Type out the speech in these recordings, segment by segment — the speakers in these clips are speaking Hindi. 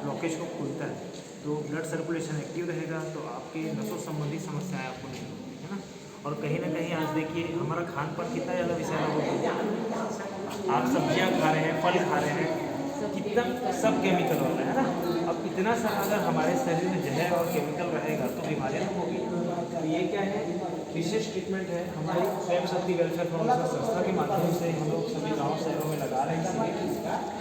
ब्लॉकेज को खोलता है, तो ब्लड सर्कुलेशन एक्टिव रहेगा, तो आपके नसों संबंधी समस्याएं आपको नहीं होगी, है ना। और कहीं ना कहीं आज देखिए हमारा खान पान कितना ज़्यादा विषैला हो गया। आप सब्जियां खा रहे हैं, फल खा रहे हैं, कितना सब केमिकल होता है ना। अब इतना सारा अगर हमारे शरीर में जहर और केमिकल रहेगा तो बीमारियां तो होगी। तो ये क्या है, विशेष ट्रीटमेंट है हमारी स्वयं शक्ति वेलफेयर फाउंडेशन संस्था के माध्यम से हम लोग सभी गाँव शहरों में लगा रहे हैं,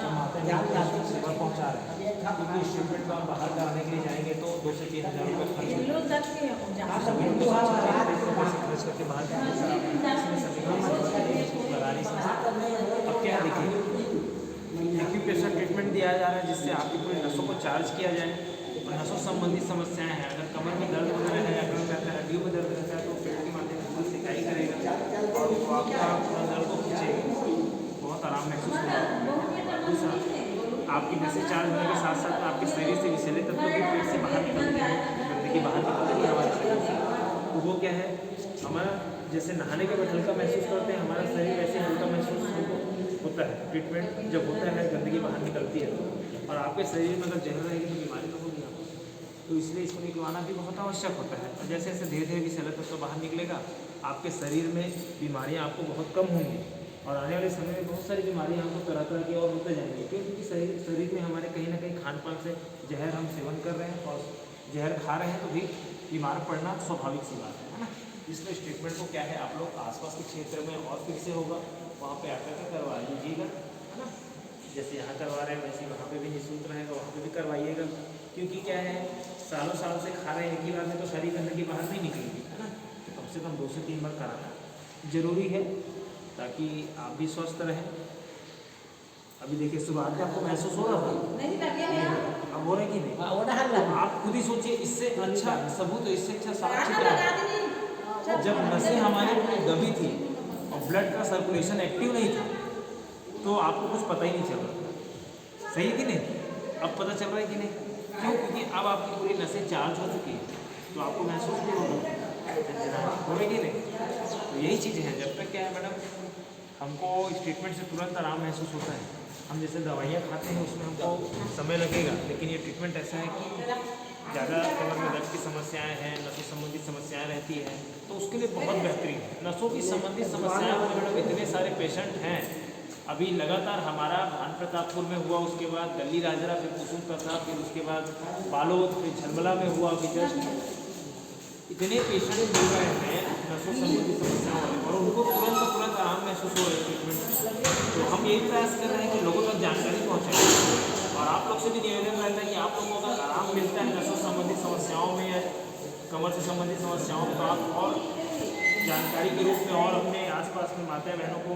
हम आते हैं सेवा पहुँचा रहे हैं। क्योंकि इस ट्रीटमेंट को आप बाहर कराने के लिए जाएंगे तो 2 से 3 हज़ार रुपये खर्च खर्च करके बाहर लगा नहीं सकते। अब क्या देखिए, एक्यूप्रेशर ट्रीटमेंट दिया जा रहा है जिससे आपकी पूरी नसों को चार्ज किया जाए, और नसों संबंधी समस्याएं हैं, अगर कमर में दर्द वगैरह है, अगर रहता है हड्डियों में दर्द रहता है तो पेट के माध्यम से सिकाई करेगा और वो आपका पूरा दर्द को खींचेगा, बहुत आराम महसूस होगा। दूसरा, आपकी नसें चार्ज होने के साथ साथ आपके शरीर से विषैले तत्व भी पेट से बाहर निकलते हैं, गंदगी बाहर निकलती है हमारे शरीर से। तो वो क्या है, हमारा जैसे नहाने के बाद हल्का महसूस करते हैं, हमारा शरीर वैसे हल्का महसूस होता है। ट्रीटमेंट जब होता है गंदगी बाहर निकलती है, और आपके शरीर में अगर जहर रहेगी तो बीमारी तो होगी आपको, तो इसलिए इसको निकलवाना भी बहुत आवश्यक होता है। और जैसे जैसे धीरे धीरे विषैला तत्व बाहर निकलेगा, आपके शरीर में बीमारियाँ आपको बहुत कम होंगी, और आने वाले समय में बहुत सारी बीमारियाँ हमको तरह तरह की और होते जाएंगी, क्योंकि शरीर में हमारे कहीं ना कहीं खान पान से जहर हम सेवन कर रहे हैं और जहर खा रहे हैं, तो भी बीमार पड़ना स्वाभाविक सी बात है ना। इसलिए इस ट्रीटमेंट को क्या है, आप लोग आसपास के क्षेत्र में और फिर से होगा वहाँ पे आकर के करवा लीजिएगा, है ना। जैसे यहाँ करवा रहे हैं वैसे वहाँ पे भी निःशुल्क रहेगा, वहाँ पे भी करवाइएगा। क्योंकि क्या है, सालों साल से खा रहे हैं एक ही बार में तो सारी गंदगी बाहर नहीं निकलेगी, है ना। तो कम से कम 2 से 3 बार कराना जरूरी है ताकि आप भी स्वस्थ रहें। अभी देखिए शुरुआत में आपको महसूस हो रहा था, अब हो रहा है कि नहीं, आप खुद ही सोचिए। इससे अच्छा सबूत, इससे अच्छा साक्षी जब नसें हमारी पूरी दबी थी और ब्लड का सर्कुलेशन एक्टिव नहीं था, तो आपको कुछ पता ही नहीं चल रहा, सही है कि नहीं। अब पता चल रहा है कि नहीं, क्यों, क्योंकि अब आपकी पूरी नसें चार्ज हो चुकी है, तो आपको महसूस भी होगा कि नहीं। तो यही चीज़ें हैं। जब तक क्या है मैडम, हमको इस ट्रीटमेंट से तुरंत आराम महसूस होता है। हम जैसे दवाइयाँ खाते हैं उसमें हमको समय लगेगा, लेकिन ये ट्रीटमेंट ऐसा है कि ज़्यादा कमर में दर्द की समस्याएं हैं, नसों संबंधी समस्याएं रहती हैं, तो उसके लिए बहुत बेहतरीन है। नसों की संबंधित समस्याएं होने मैडम इतने सारे पेशेंट हैं। अभी लगातार हमारा भान प्रतापपुर में हुआ, उसके बाद गली राजरा, फिर कुसुम प्रताप, फिर उसके बाद बालोद, फिर झलमला में हुआ। अभी जस्ट इतने पेशेंट मिल रहे हैं नसों संबंधी समस्याओं वाले, और उनको तुरंत आराम महसूस हो रहा है ट्रीटमेंट। तो हम यही प्रयास कर रहे हैं कि लोगों तक जानकारी पहुँचाएं, और आप लोग से भी निवेदन रहता है कि आप लोगों को अगर आराम मिलता है नसों संबंधी समस्याओं में या कमर से संबंधित समस्याओं में, तो आप और जानकारी के रूप में और अपने आसपास में माता बहनों को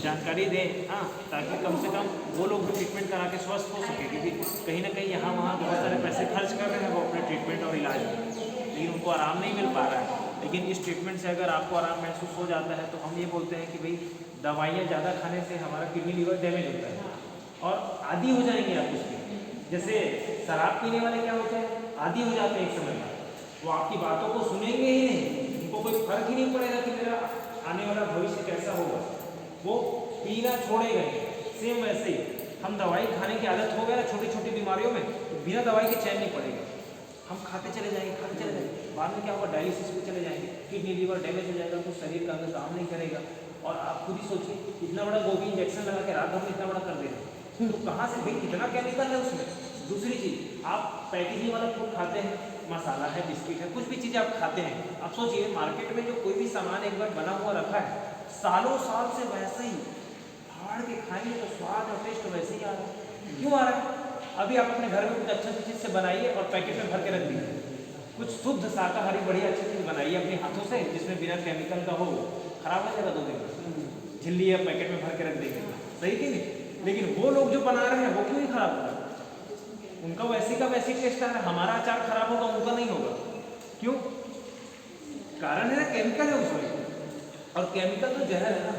जानकारी दें, हाँ, ताकि कम से कम वो लोग भी ट्रीटमेंट करा के स्वस्थ हो सके। क्योंकि कहीं ना कहीं यहाँ वहाँ बहुत सारे पैसे खर्च कर रहे हैं वो अपने ट्रीटमेंट और इलाज में, लेकिन उनको आराम नहीं मिल पा रहा है। लेकिन इस ट्रीटमेंट से अगर आपको आराम महसूस हो जाता है, तो हम ये बोलते हैं कि भाई दवाइयाँ ज़्यादा खाने से हमारा किडनी लीवर डैमेज होता है और आदी हो जाएंगे आप उसके। जैसे शराब पीने वाले क्या होते हैं, आदी हो जाते हैं एक समय में, वो आपकी बातों को सुनेंगे ही नहीं, उनको कोई फर्क ही नहीं पड़ेगा कि मेरा आने वाला भविष्य कैसा होगा, वो पीना छोड़ेगा ही। सेम वैसे ही हम दवाई खाने की आदत हो गया ना छोटी छोटी बीमारियों में, तो बिना दवाई के चैन नहीं पड़ेगा, हम खाते चले जाएंगे, बाद में क्या होगा, डायलिसिस पे चले जाएंगे, किडनी लीवर डैमेज हो जाएगा, तो शरीर का अंग काम नहीं करेगा। और आप खुद ही सोचिए, इतना बड़ा गोभी इंजेक्शन लगा के रात भर में इतना बड़ा कर दे रहे हैं, तो कहाँ से भाई कितना केमिकल है उसमें। दूसरी चीज़, आप पैकेजिंग वाला फूड खाते हैं, मसाला है, बिस्किट है, कुछ भी चीज़ें आप खाते हैं, आप सोचिए मार्केट में जो कोई भी सामान एक बार बना हुआ रखा है, सालों साल से वैसे ही फाड़ के खाएंगे तो स्वाद और टेस्ट वैसे ही आ रहा है। क्यों आ रहा है? अभी आप अपने घर में कुछ अच्छा चीज़ से बनाइए और पैकेट में भर के रख दीजिए, कुछ शुद्ध शाकाहारी बढ़िया अच्छी चीज़ बनाइए अपने हाथों से, जिसमें बिना केमिकल का हो, खराब हो जाएगा 2 दिन में, झिल्ली या पैकेट में भर के रख देंगे, सही कि नहीं। लेकिन वो लोग जो बना रहे हैं वो क्यों नहीं खराब होगा, उनका वैसे का वैसे टेस्ट आ रहा है, हमारा अचार खराब होगा, उनका नहीं होगा। क्यों? कारण है ना, केमिकल है उसमें, और केमिकल तो जहर है ना।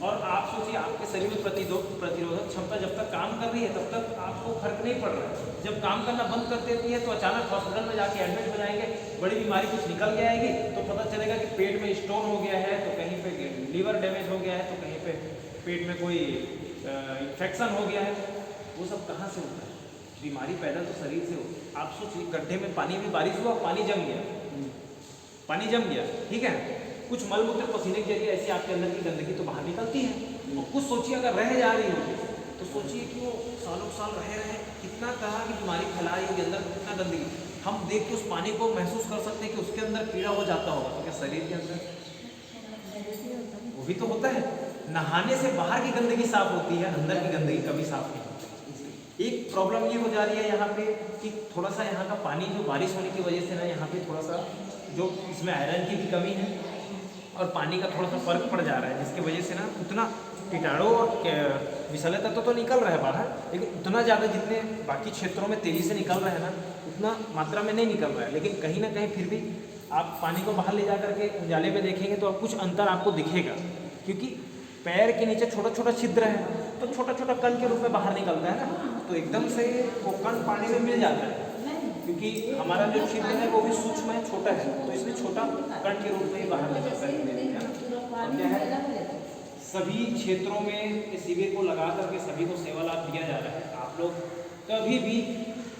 और आप सोचिए, आपके शरीर में प्रतिरोधक क्षमता जब तक काम कर रही है तब तक आपको फर्क नहीं पड़ रहा है। जब काम करना बंद कर देती है तो अचानक हॉस्पिटल में जाके एडमिट हो जाएंगे, बड़ी बीमारी कुछ निकल के आएगी, तो पता चलेगा कि पेट में स्टोन हो गया है, तो कहीं पे लीवर डैमेज हो गया है, तो कहीं पे पेट में कोई इन्फेक्शन हो गया है। वो सब कहाँ से होता है? बीमारी पैदा तो शरीर से हो। आप सोचिए गड्ढे में पानी में बारिश हुआ, पानी जम गया, पानी जम गया, ठीक है, कुछ मल मूत्र पसीने के जरिए ऐसे आपके अंदर की गंदगी तो बाहर निकलती है। और कुछ सोचिए अगर रह जा रही हो तो सोचिए कि वो सालों साल रहे कितना तरह की बीमारी फैला रही होगी अंदर, कितना गंदगी। हम देख के उस पानी को महसूस कर सकते हैं कि उसके अंदर कीड़ा हो जाता होगा, तो क्या शरीर के अंदर वो भी तो होता है। नहाने से बाहर की गंदगी साफ होती है, अंदर की गंदगी कभी साफ नहीं होती। एक प्रॉब्लम ये हो जा रही है यहाँ पे कि थोड़ा सा यहाँ का पानी जो बारिश होने की वजह से ना यहाँ पे थोड़ा सा जो इसमें आयरन की भी कमी है और पानी का थोड़ा सा फर्क पड़ जा रहा है, जिसकी वजह से ना उतना कीटाणु और विषैले तत्व तो निकल रहा है बाहर, लेकिन उतना ज़्यादा जितने बाकी क्षेत्रों में तेज़ी से निकल रहे हैं ना उतना मात्रा में नहीं निकल रहा है। लेकिन कहीं ना कहीं फिर भी आप पानी को बाहर ले जा करके उजाले में देखेंगे तो कुछ अंतर आपको दिखेगा, क्योंकि पैर के नीचे छोटा छोटा छिद्र है तो छोटा छोटा कण के रूप में बाहर निकलता है ना, तो एकदम से वो कण पानी में मिल जाता है, क्योंकि हमारा जो छिद्र है वो भी सूक्ष्म है, छोटा है, तो इसलिए छोटा कण के रूप में ही बाहर निकलता है। और क्या है, सभी क्षेत्रों में इस शिविर को लगा करके सभी को सेवा लाभ दिया जा रहा है। आप लोग कभी भी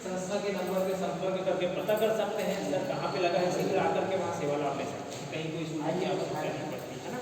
संस्था के नंबर पे संपर्क करके पता कर सकते हैं सर कहाँ पे लगा है शिविर, आकर के वहाँ सेवा लाभ ले सकते हैं, कहीं कोई सुविधा की आवश्यकता नहीं पड़ती है ना।